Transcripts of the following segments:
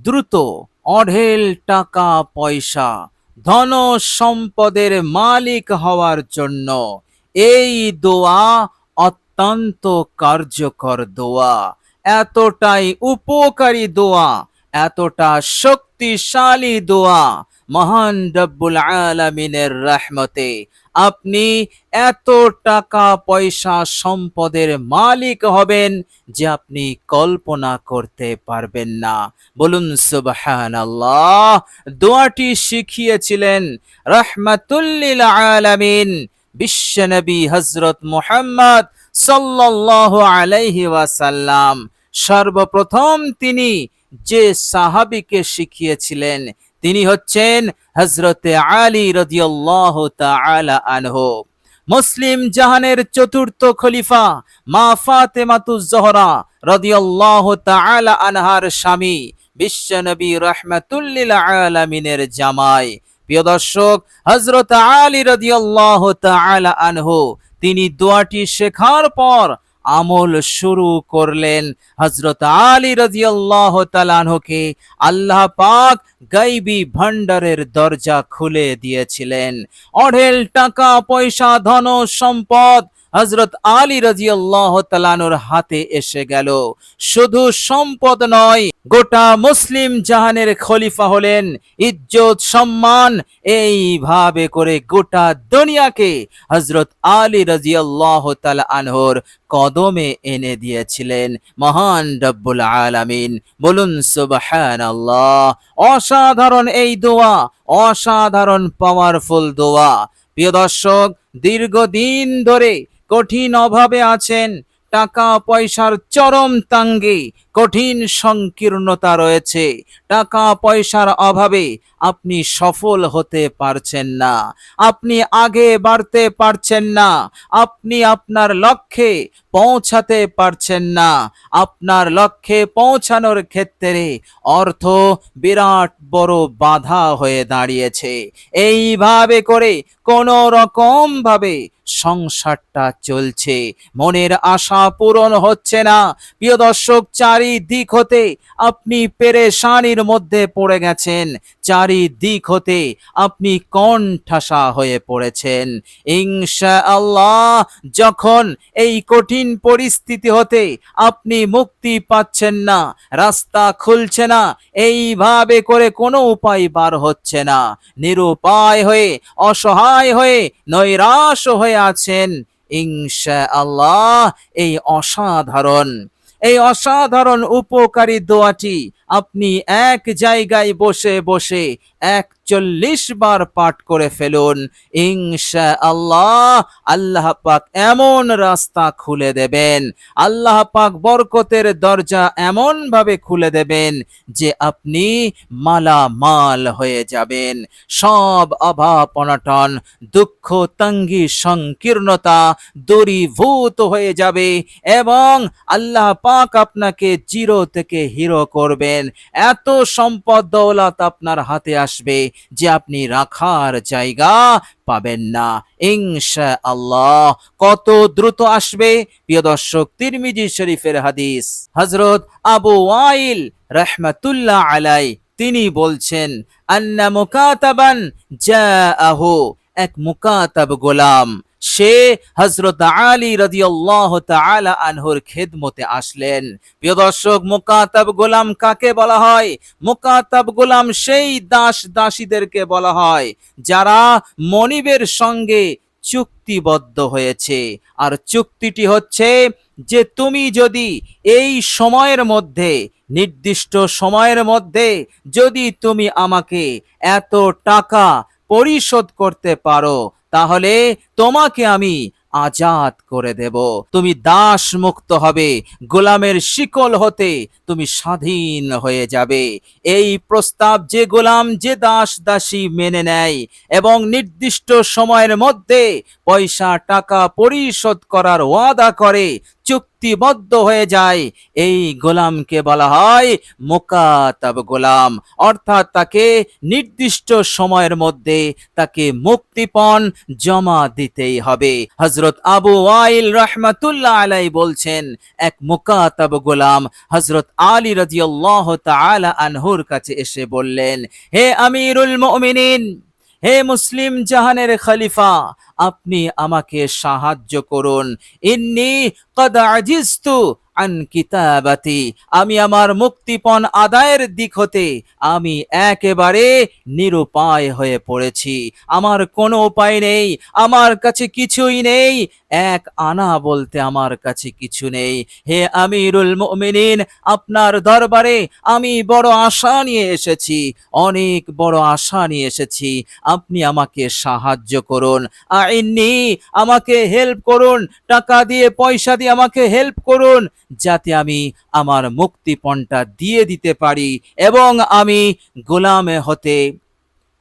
দ্রুত অঢেল টাকা পয়সা ধন সম্পদের মালিক হওয়ার জন্য এই দোয়া অত্যন্ত কার্যকর দোয়া, এতটাই উপকারী দোয়া, এতটা শক্তিশালী দোয়া। মহান রব্বুল আলামিনের রহমতে আপনি এত টাকা পয়সা সম্পদের মালিক হবেন যে আপনি কল্পনা করতে পারবেন না। বলুন সুবহানাল্লাহ। দোয়াটি শিখিয়েছিলেন রাহমাতুল লিল আলামিন বিশ্বনবী হযরত মুহাম্মদ সাল্লাল্লাহু আলাইহি ওয়াসাল্লাম। সর্বপ্রথম তিনি যে সাহাবীকে শিখিয়েছিলেন তিনি হচ্ছেন হযরতে আলী রাদিয়াল্লাহু তাআলা আনহু। মুসলিম জাহানের চতুর্থ খলিফা মা ফাতেমাতুজ জোহরা রাদিয়াল্লাহু তাআলা আনহার স্বামী বিশ্বনবী রাহমাতুল লিল আলামিনের জামাই। প্রিয় দর্শক, হযরত আলী রাদিয়াল্লাহু তাআলা আনহু তিনি দোয়াটি শেখার পর আমল শুরু করলেন। হযরত আলী রাদিয়াল্লাহু তাআলা আনহুকে আল্লাহ পাক গায়বী ভান্ডারের দরজা খুলে দিয়েছিলেন। অঢেল টাকা পয়সা ধন সম্পদ হযরত আলী রাদিয়াল্লাহু তাআলা আনহুর হাতে এসে গেল। শুধু সম্পদ নয়, গোটা মুসলিম জাহানের খলিফা হলেন। ইজ্জত সম্মান এইভাবে করে গোটা দুনিয়াকে হযরত আলী রাদিয়াল্লাহু তাআলা আনহুর কদমে এনে দিয়েছিলেন মহান রব্বুল আলামিন। বলুন সুবহানাল্লাহ। অসাধারণ এই দোয়া, অসাধারণ পাওয়ারফুল দোয়া। প্রিয় দর্শক, দীর্ঘদিন ধরে কঠিন অভাবে আছেন, টাকা পয়সার চরম তাঙ্গে কঠিন সংকীর্ণতা রয়েছে, টাকা পয়সার অভাবে আপনি সফল হতে পারছেন না, আপনি আগে বাড়তে পারছেন না, আপনি আপনার লক্ষ্যে পৌঁছাতে পারছেন না। আপনার লক্ষ্যে পৌঁছানোর ক্ষেত্রে অর্থ বিরাট বড় বাধা হয়ে দাঁড়িয়েছে। এইভাবে করে কোনো রকম ভাবে সংসারটা চলছে, মনের আশা পূরণ হচ্ছে না। প্রিয় দর্শক, চারিদিক হতে আপনি পেরেশানির মধ্যে পড়ে গেছেন, চারিদিক হতে আপনি কোণঠাসা হয়ে পড়েছেন। ইনশাআল্লাহ যখন এই কঠিন পরিস্থিতি হতে আপনি মুক্তি পাচ্ছেন না, রাস্তা খুলছে না, এইভাবে করে কোনো উপায় বার হচ্ছে না, নিরুপায় হয়ে অসহায় হয়ে নৈরাশ হয়ে আছেন, ইনশাআল্লাহ এই অসাধারণ উপকারী দোয়াটি আপনি এক জায়গায় বসে বসে 41 বার পাঠ করে ফেলুন। ইনশাআল্লাহ আল্লাহ পাক এমন রাস্তা খুলে দেবেন, আল্লাহ পাক বরকতের দরজা এমন ভাবে খুলে দেবেন যে আপনি মালামাল হয়ে যাবেন। সব অভাব অনটন, দুঃখ তঙ্গি সংকীর্ণতা দূরীভূত হয়ে যাবে এবং আল্লাহ পাক আপনাকে জিরো থেকে হিরো করবেন। এত সম্পদ দৌলত আপনার হাতে আসবে যে আপনি রাখার জায়গা পাবেন না। ইনশাআল্লাহ কত দ্রুত আসবে! প্রিয় দর্শক, তিরমিজি শরীফের হাদিস, হযরত আবু ওয়াইল রাহমাতুল্লাহ আলাইহি তিনি বলছেন, আন্না মুকাতাবান জাআহু, এক মুকাতাব গোলাম সে হযরত আলী রাদিয়াল্লাহু তাআলা আনহুর খেদমতে আসলেন। প্রিয় দর্শক, মুকাতাব গোলাম কাকে বলা হয়? মুকাতাব গোলাম সেই দাস দাসীদেরকে বলা হয় যারা মনিবের সঙ্গে চুক্তিবদ্ধ হয়েছে। আর চুক্তিটি হচ্ছে যে তুমি যদি এই সময়ের মধ্যে, নির্দিষ্ট সময়ের মধ্যে যদি তুমি আমাকে এত টাকা পরিশোধ করতে পারো তাহলে তোমাকে আমি আজাদ করে দেব, তুমি দাস মুক্ত হবে, গোলামের শিকল হতে তুমি স্বাধীন হয়ে যাবে। এই প্রস্তাব যে গোলাম, যে দাস দাসী মেনে নেয় এবং নির্দিষ্ট সময়ের মধ্যে পয়সা টাকা পরিশোধ করার ওয়াদা করে চুক্তিবদ্ধ হয়ে যায়, এই গোলামকে বলা হয় মুকাতাব গোলাম। অর্থাৎ তাকে নির্দিষ্ট সময়ের মধ্যে তাকে মুক্তিপণ জমা দিতেই হবে। হযরত আবু ওয়াইল রাহমাতুল্লাহ আলাইহি বলছেন, এক মুকাতাব গোলাম হযরত আলী রাদিয়াল্লাহু তাআলা আনহুর কাছে এসে বললেন, হে আমিরুল মুমিনিন, হে মুসলিম জাহানের খলিফা, আপনি আমাকে সাহায্য করুন। ইন্নী কদ আজিজতু আন কিতাবাতি, আমি আমার মুক্তিপণ আদায়ের দিক হতে আমি একেবারে নিরুপায় হয়ে পড়েছি। আমার কোনো উপায় নেই, আমার কাছে কিছুই নেই, এক আনা বলতে আমার কাছে কিছু নেই। হে আমিরুল মুমিনিন, আপনার দরবারে আমি বড় আশা নিয়ে এসেছি, অনেক বড় আশা নিয়ে এসেছি। আপনি আমাকে সাহায্য করুন। আইন্নি, আমাকে হেল্প করুন, টাকা দিয়ে পয়সা দিয়ে আমাকে হেল্প করুন, যাতে আমি আমার মুক্তিপণটা দিয়ে দিতে পারি এবং আমি গোলামে হতে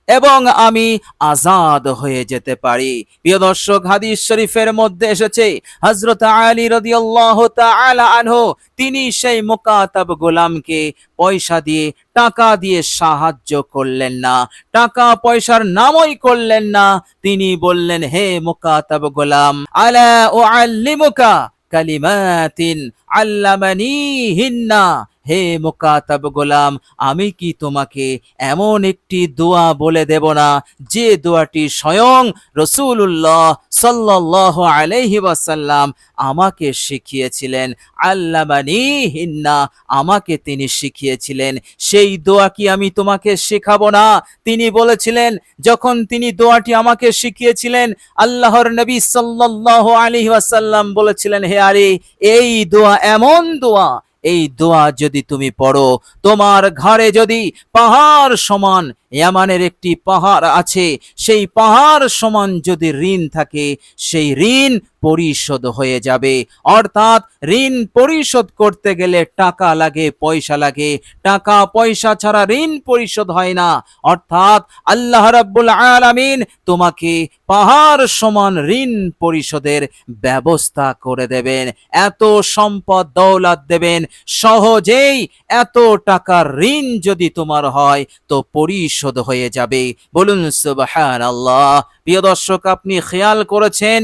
এবং আমি আজাদ হয়ে যেতে পারি। প্রিয় দর্শক, হাদিস শরীফের মধ্যে এসেছে হযরত আলী রাদিয়াল্লাহু তাআলা আনহু তিনি সেই মুকাতাব গোলামকে পয়সা দিয়ে, টাকা দিয়ে সাহায্য করলেন না, টাকা পয়সার নামই করলেন না। তিনি বললেন, হে মুকাতাব গোলাম, আলা উআল্লিমুকা কালিমাতিন আল্লামানিহিন্না, হে মুকাতাব গোলাম, আমি কি তোমাকে এমন একটি দোয়া বলে দেব না যে দোয়াটি স্বয়ং রাসূলুল্লাহ সাল্লাল্লাহু আলাইহি ওয়াসাল্লাম আমাকে শিখিয়েছিলেন। আল্লামানিহিন্না, আমাকে তিনি শিখিয়েছিলেন, সেই দোয়া কি আমি তোমাকে শেখাবো না? তিনি বলেছিলেন, যখন তিনি দোয়াটি আমাকে শিখিয়েছিলেন, আল্লাহর নবী সাল্লাল্লাহু আলাইহি ওয়াসাল্লাম বলেছিলেন, হে আলী, এই দোয়া এমন দোয়া, এই দোয়া যদি তুমি পড়ো, তোমার ঘরে যদি পাহাড় সমান ইয়ামানের একটি পাহাড় আছে, সেই পাহাড় সমান যদি ঋণ থাকে, সেই ঋণ পরিশোধ হয়ে যাবে। অর্থাৎ ঋণ পরিশোধ করতে গেলে টাকা লাগে, পয়সা লাগে, টাকা পয়সা ছাড়া ঋণ পরিশোধ হয় না। অর্থাৎ আল্লাহ রাব্বুল আলামিন তোমাকে পাহাড় সমান ঋণ পরিশোধের ব্যবস্থা করে দেবেন, এত সম্পদ দৌলত দেবেন, সহজেই এত টাকার ঋণ যদি তোমার হয় তো পরিশোধ হয়ে যাবে। বলুন সুবহানাল্লাহ। প্রিয় দর্শক, আপনি খেয়াল করেছেন,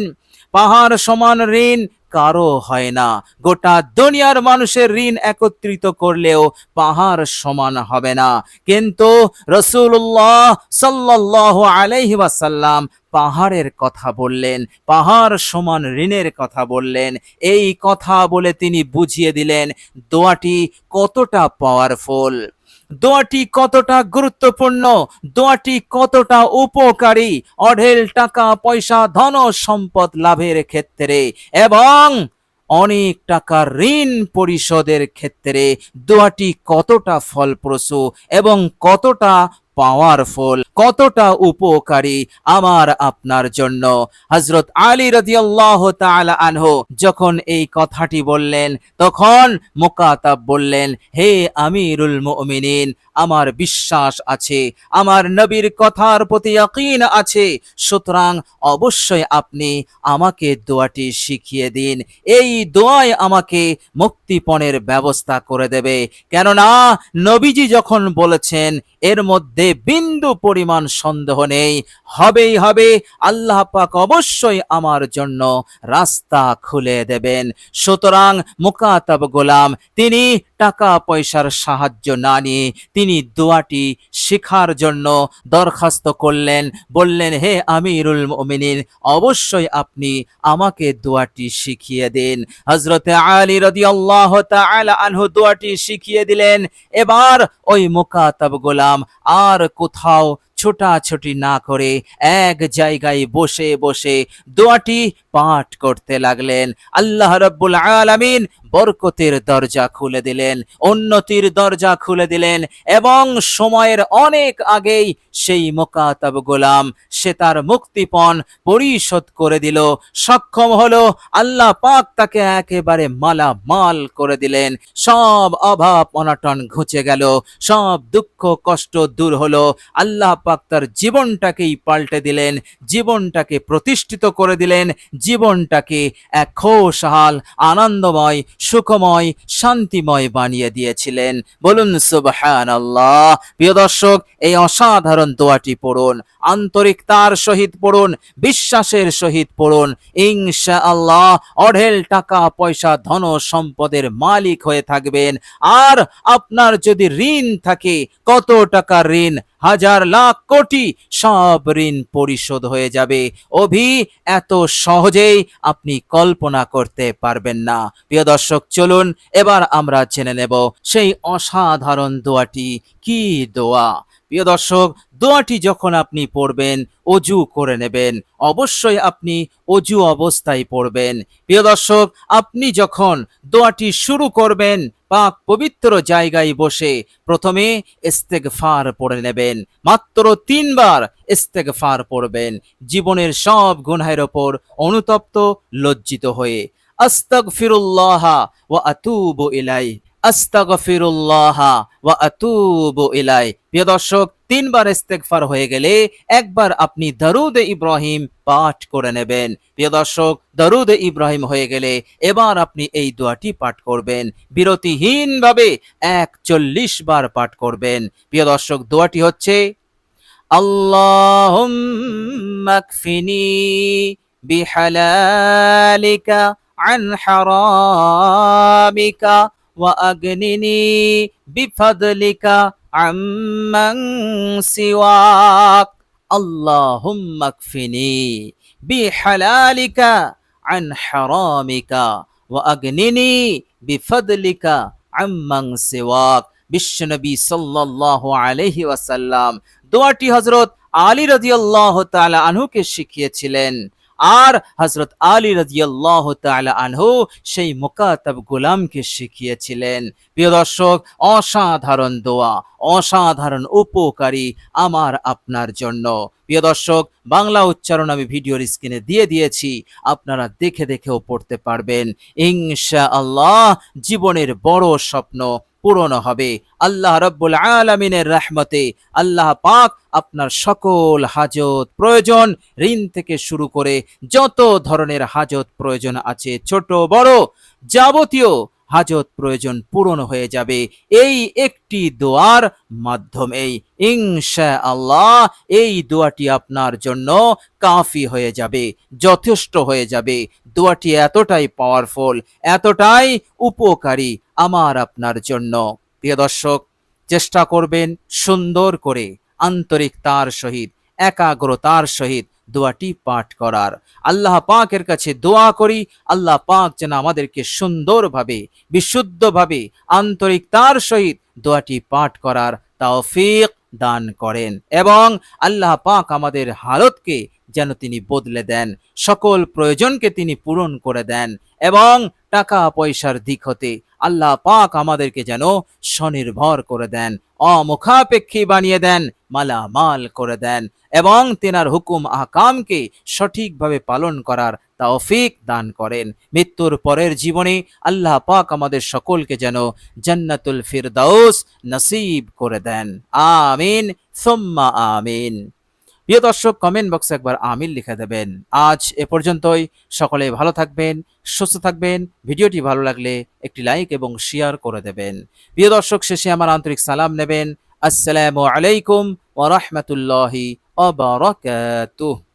পাহাড় সমান ঋণ কারো হয় না। গোটা দুনিয়ার মানুষের ঋণ একত্রিত করলেও পাহাড় সমান হবে না। কিন্তু রাসূলুল্লাহ সাল্লাল্লাহু আলাইহি ওয়াসাল্লাম পাহাড়ের কথা বললেন, পাহাড় সমান ঋণের কথা বললেন। এই কথা বলে তিনি বুঝিয়ে দিলেন দোয়াটি কতটা পাওয়ারফুল, দোয়াটি কতটা গুরুত্বপূর্ণ, দোয়াটি কতটা উপকারী অঢেল টাকা পয়সা ধন সম্পদ লাভের ক্ষেত্রে এবং অনেক টাকা ঋণ পরিশোধের ক্ষেত্রে দোয়াটি কতটা ফলপ্রসূ এবং কতটা পাওয়ারফুল, কতটা উপকারী আমার আপনার জন্য। হযরত আলী রাদিয়াল্লাহু তাআলা আনহু যখন এই কথাটি বললেন, তখন মুকাতাব বললেন, হে আমিরুল মুমিনিন, আমার বিশ্বাস আছে, আমার নবীর কথার প্রতি ইয়াকিন আছে, সুতরাং অবশ্যই আপনি আমাকে দোয়াটি শিখিয়ে দিন। এই দোয়ায় আমাকে মুক্তিপণের ব্যবস্থা করে দেবে। কেননা নবীজি যখন বলেছেন, এর মধ্যে বিন্দু পরিমাণ সন্দেহ নেই, হবেই হবে, আল্লাহ পাক অবশ্যই আমার জন্য রাস্তা খুলে দেবেন। সুতরাং মুকাতাব গোলাম তিনি টাকা পয়সার সাহায্য না নিয়ে তিনি দোয়াটি শেখার জন্য দরখাস্ত করলেন, বললেন, হে আমিরুল মুমিনিন, অবশ্যই আপনি আমাকে দোয়াটি শিখিয়ে দিন। হযরতে আলী রাদিয়াল্লাহু তাআলা আনহু দোয়াটি শিখিয়ে দিলেন। এবার ওই মুকাতাব গোলাম আর কোথাও ছোটাছুটি না করে এক জায়গায় বসে বসে দোয়াটি পাঠ করতে লাগলেন। আল্লাহ রাব্বুল আলামিন বরকতের দরজা খুলে দিলেন, উন্নতির দরজা খুলে দিলেন এবং সময়ের অনেক আগেই সেই মুকাতাব গোলাম সে তার মুক্তিপণ পরিশোধ করে দিল, সক্ষম হলো। আল্লাহ পাক তাকে একেবারে মালামাল করে দিলেন। সব অভাব অনটন ঘুচে গেল, সব দুঃখ কষ্ট দূর হলো। আল্লাহ পাক তার জীবনটাকেই পাল্টে দিলেন, জীবনটাকে প্রতিষ্ঠিত করে দিলেন, জীবনটাকে এক খোশহাল, আনন্দময়, সুখময়, শান্তিময় বানিয়ে দিয়েছিলেন। বলুন সুবহানাল্লাহ। প্রিয় দর্শক, এই অসাধারণ দোয়াটি পড়ুন, আন্তরিকতার সহিত পড়ুন, বিশ্বাসের সহিত পড়ুন। ইনশাআল্লাহ অঢেল টাকা পয়সা ধন সম্পদের মালিক হয়ে থাকবেন। আর আপনার যদি ঋণ থাকে, কত টাকা ঋণ, হাজার লাখ কোটি, সব ঋণ পরিশোধ হয়ে যাবে। এত সহজেই আপনি কল্পনা করতে পারবেন না। প্রিয় দর্শক, চলুন এবার আমরা জেনে নেব সেই অসাধারণ দোয়াটি কি দোয়া। প্রিয় দর্শক, দোয়াটি যখন আপনি পড়বেন, অজু করে নেবেন। অবশ্যই আপনি অজু অবস্থায় পড়বেন। প্রিয় দর্শক, আপনি যখন দোয়াটি শুরু করবেন, পাক পবিত্র জায়গায় বসে প্রথমে ইস্তেগফার পড়ে নেবেন। মাত্র 3 বার ইস্তেগফার পড়বেন, জীবনের সব গুনাহের ওপর অনুতপ্ত, লজ্জিত হয়ে। আস্তাগফিরুল্লাহ ওয়া আতুবু ইলাই, আস্তাগফিরুল্লাহ ওয়া আতুবু ইলাই। প্রিয় দর্শক, 3 বার ইস্তেগফার হয়ে গেলে একবার আপনি দরুদ ইব্রাহিম পাঠ করে নেবেন। প্রিয় দর্শক, দরুদ ইব্রাহিম হয়ে গেলে এবার আপনি এই দোয়াটি পাঠ করবেন, বিরতিহীন ভাবে 41 বার পাঠ করবেন। প্রিয় দর্শক, দোয়াটি হচ্ছে আল্লাহুম্মা কফিনি বিহালালিকা আন হারামিকা ওয়া আগনিনি বিফাদলিকা আম্মান সিওয়াক। আল্লাহুম্মা কফিনি বিহালালিকা আন হারামিকা ওয়া আগনিনি বিফাদলিকা আম্মান সিওয়াক। বিশ্বনবী সাল্লাল্লাহু আলাইহি ওয়াসাল্লাম দোয়াটি হযরত আলী রাদিয়াল্লাহু তাআলা আনহুকে শিখিয়েছিলেন। আর হযরত আলী রাদিয়াল্লাহু তাআলা আনহু সেই মুকাতাব গোলামকে শিখিয়েছিলেন। প্রিয় দর্শক, অসাধারণ দোয়া, অসাধারণ উপকারী আমার আপনার জন্য। প্রিয় দর্শক, বাংলা উচ্চারণ আমি ভিডিওর স্ক্রিনে দিয়ে দিয়েছি, আপনারা দেখে দেখেও পড়তে পারবেন। ইনশাআল্লাহ জীবনের বড় স্বপ্ন পূরণ হবে। আল্লাহ রাব্বুল আলামিনের রহমতে আল্লাহ পাক আপনার সকল হাজত প্রয়োজন, ঋণ থেকে শুরু করে যত ধরনের হাজত প্রয়োজন আছে, ছোট বড় যাবতীয় হাজত প্রয়োজন পূরণ হয়ে যাবে এই একটি দোয়ার মাধ্যমেই। ইনশাআল্লাহ এই দোয়াটি আপনার জন্য কাফি হয়ে যাবে, যথেষ্ট হয়ে যাবে। দোয়াটি এতটাই পাওয়ারফুল, এতটাই উপকারী আমার আপনার জন্য। প্রিয় দর্শক, চেষ্টা করবেন সুন্দর করে, আন্তরিকতার সহিত, একাগ্রতার সহিত দোয়াটি পাঠ করার। আল্লাহ পাকের কাছে দোয়া করি, আল্লাহ পাক যেন আমাদেরকে সুন্দরভাবে, বিশুদ্ধভাবে, আন্তরিকতার সহিত দোয়াটি পাঠ করার তৌফিক দান করেন, এবং আল্লাহ পাক আমাদের হালতকে যেন তিনি বদলে দেন, সকল প্রয়োজনকে তিনি পূরণ করে দেন, এবং টাকা পয়সার দিক হতে আল্লাহ পাক আমাদেরকে যেন স্বনির্ভর করে দেন, অমুখাপেক্ষী বানিয়ে দেন, মালামাল করে দেন, এবং তেনার হুকুম আহকামকে সঠিকভাবে পালন করার তৌফিক দান করেন। মৃত্যুর পরের জীবনে আল্লাহ পাক আমাদের সকলকে যেন জান্নাতুল ফিরদাউস নসিব করে দেন। আমিন সুম্মা আমিন। প্রিয় দর্শক, কমেন্ট বক্সে একবার আমিন লিখে দেবেন। আজ এ পর্যন্তই। সকলে ভালো থাকবেন, সুস্থ থাকবেন। ভিডিওটি ভালো লাগলে একটি লাইক এবং শেয়ার করে দেবেন। প্রিয় দর্শক, শেষে আমার আন্তরিক সালাম নেবেন। আসসালামু আলাইকুম ওয়া রাহমাতুল্লাহি ওয়া বারাকাতুহু।